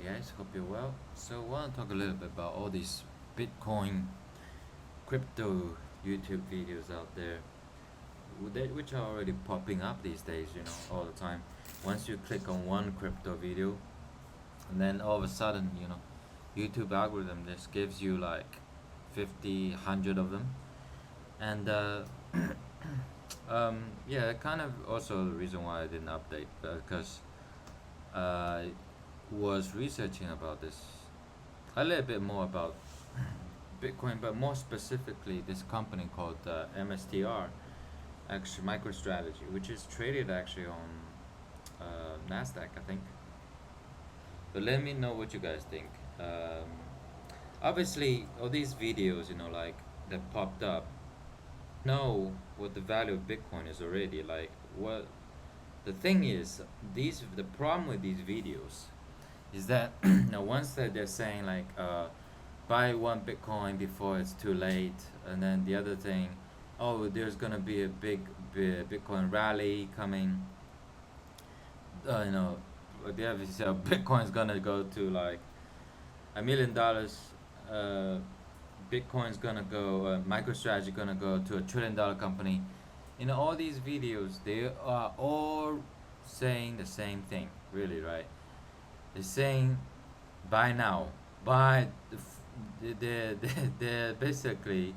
guys, hope you're well. So I want to talk a little bit about all these Bitcoin crypto YouTube videos out there, which are already popping up these days, all the time. Once you click on one crypto video, and then all of a sudden, YouTube algorithm just gives you like 50, 100 of them. And yeah, kind of also the reason why I didn't update, because I was researching about this a little bit more about Bitcoin, but more specifically this company called MSTR, actually MicroStrategy, which is traded actually on Nasdaq, I think. But let me know what you guys think. Obviously, all these videos, like that popped up, know what the value of Bitcoin is already. Like, what the thing is, the problem with these videos is that now once that they're saying like buy one Bitcoin before it's too late, and then the other thing, oh, there's gonna be a big Bitcoin rally coming. You know, they have Bitcoin's gonna go to like $1 million. Uh, Bitcoin's gonna go. MicroStrategy gonna go to $1 trillion company. All these videos, they are all saying the same thing, really, right? They're saying buy now, buy. They're basically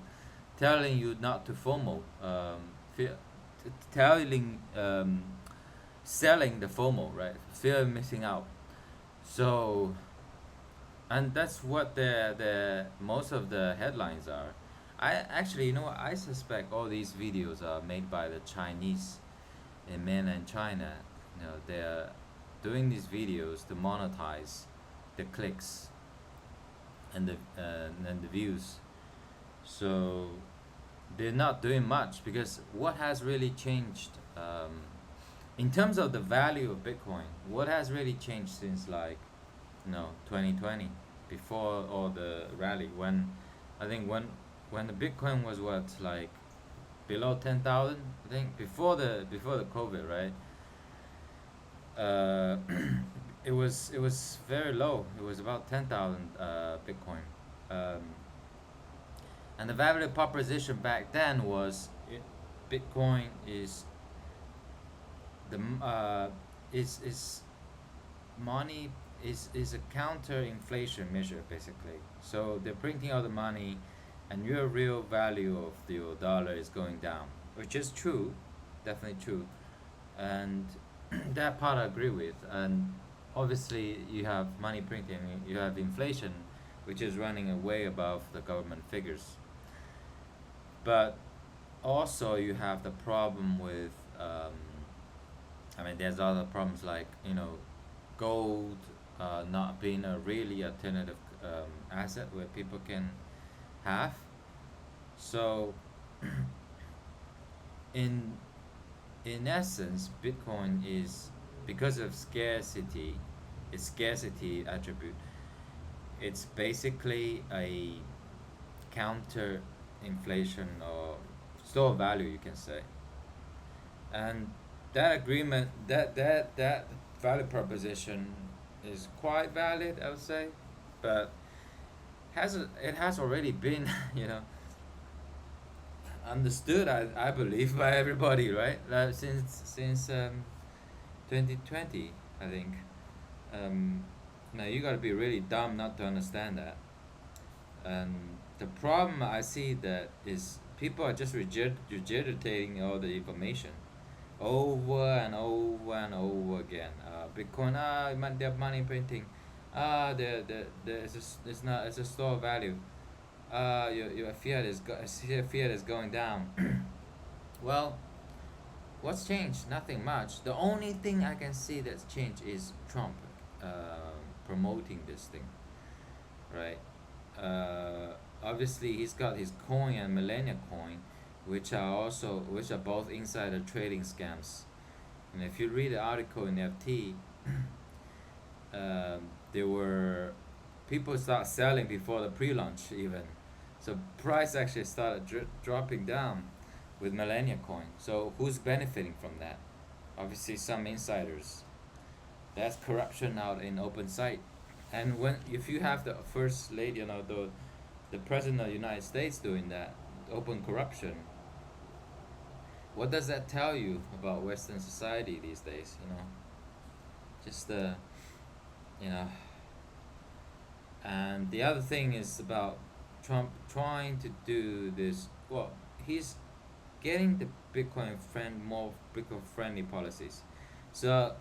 telling you not to FOMO, telling selling the FOMO, right? Fear of missing out. So, and that's what the most of the headlines are. I actually, I suspect all these videos are made by the Chinese in mainland China. They're doing these videos to monetize the clicks and the views. So they're not doing much, because what has really changed in terms of the value of Bitcoin? What has really changed since 2020, before all the rally? When I think when the Bitcoin was what, like below 10,000, I think before the COVID, right? uh, it was very low. It was about 10,000 Bitcoin, um, and the value proposition back then was Bitcoin the is money is a counter inflation measure, basically. So they're printing out the money, and your real value of your dollar is going down, which is true, definitely true, and that part I agree with. And obviously, you have money printing, you have inflation, which is running way above the government figures. But also, you have the problem with, I mean, there's other problems like, gold not being a really alternative asset where people can have. So, in in essence, Bitcoin is, because of scarcity, its scarcity attribute. It's basically a counter inflation or store of value, you can say. And that agreement, that value proposition is quite valid, I would say, but it has already been, you know, understood, I believe, by everybody, right? Since 2020, I think. Um, Now you gotta be really dumb not to understand that. And the problem I see that is people are just regurgitating all the information over and over and over again. Bitcoin, they're money printing. It's a store of value. Your fiat is going down. Well, what's changed? Nothing much. The only thing I can see that's changed is Trump promoting this thing, right? Obviously, he's got his coin and Millennia coin, which are both insider trading scams. And if you read the article in FT, there were people start selling before the pre-launch even, so price actually started dropping down with Millennia coin. So who's benefiting from that? Obviously, some insiders. That's corruption out in open sight. And when if you have the first lady, the president of the United States doing that, open corruption, what does that tell you about Western society these days? Just you know. And the other thing is about Trump trying to do this. Well, he's getting the more Bitcoin friendly policies, so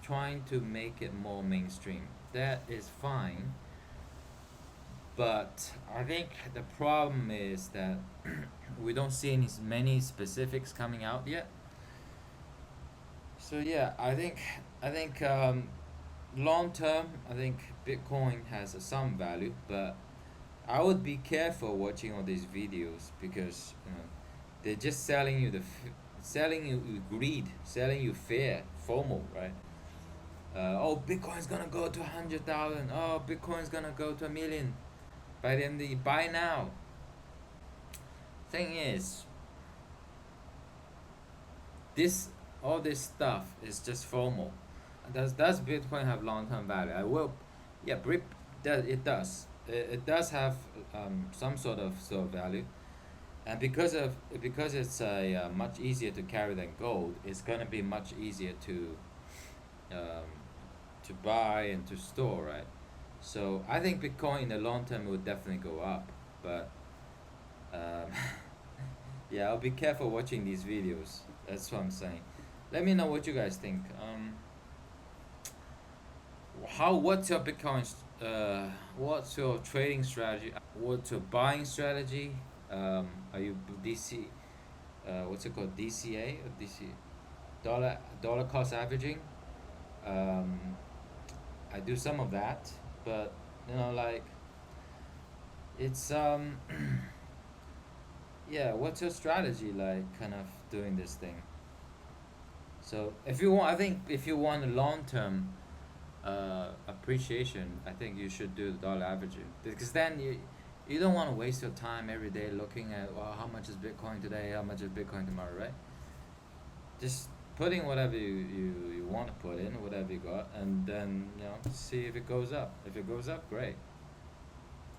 trying to make it more mainstream. That is fine, but I think the problem is that we don't see many specifics coming out yet. So yeah, I think long term, I think Bitcoin has some value, but I would be careful watching all these videos because they're just selling you greed, selling you fear, FOMO, right? Oh, Bitcoin's gonna go to 100,000. Oh, Bitcoin's gonna go to 1 million. By then, the buy now. Thing is, this all this stuff is just FOMO. Does Bitcoin have long term value? I will, yeah, it does. It does have some sort of value, and because it's much easier to carry than gold, it's gonna be much easier um, to buy and to store, right? So I think Bitcoin in the long term will definitely go up, but um, yeah, I'll be careful watching these videos. That's what I'm saying. Let me know what you guys think. What's your what's your trading strategy? What's your buying strategy? Are you DC? What's it called? DCA or DC? Dollar cost averaging. Um, I do some of that, but like it's yeah. What's your strategy like? Kind of doing this thing. So if you want, I think if you want a long term appreciation, I think you should do the dollar averaging because then you don't want to waste your time every day looking at, well, how much is Bitcoin today, how much is Bitcoin tomorrow, right? Just putting whatever you want to put in, whatever you got, and then see if it goes up. If it goes up, great.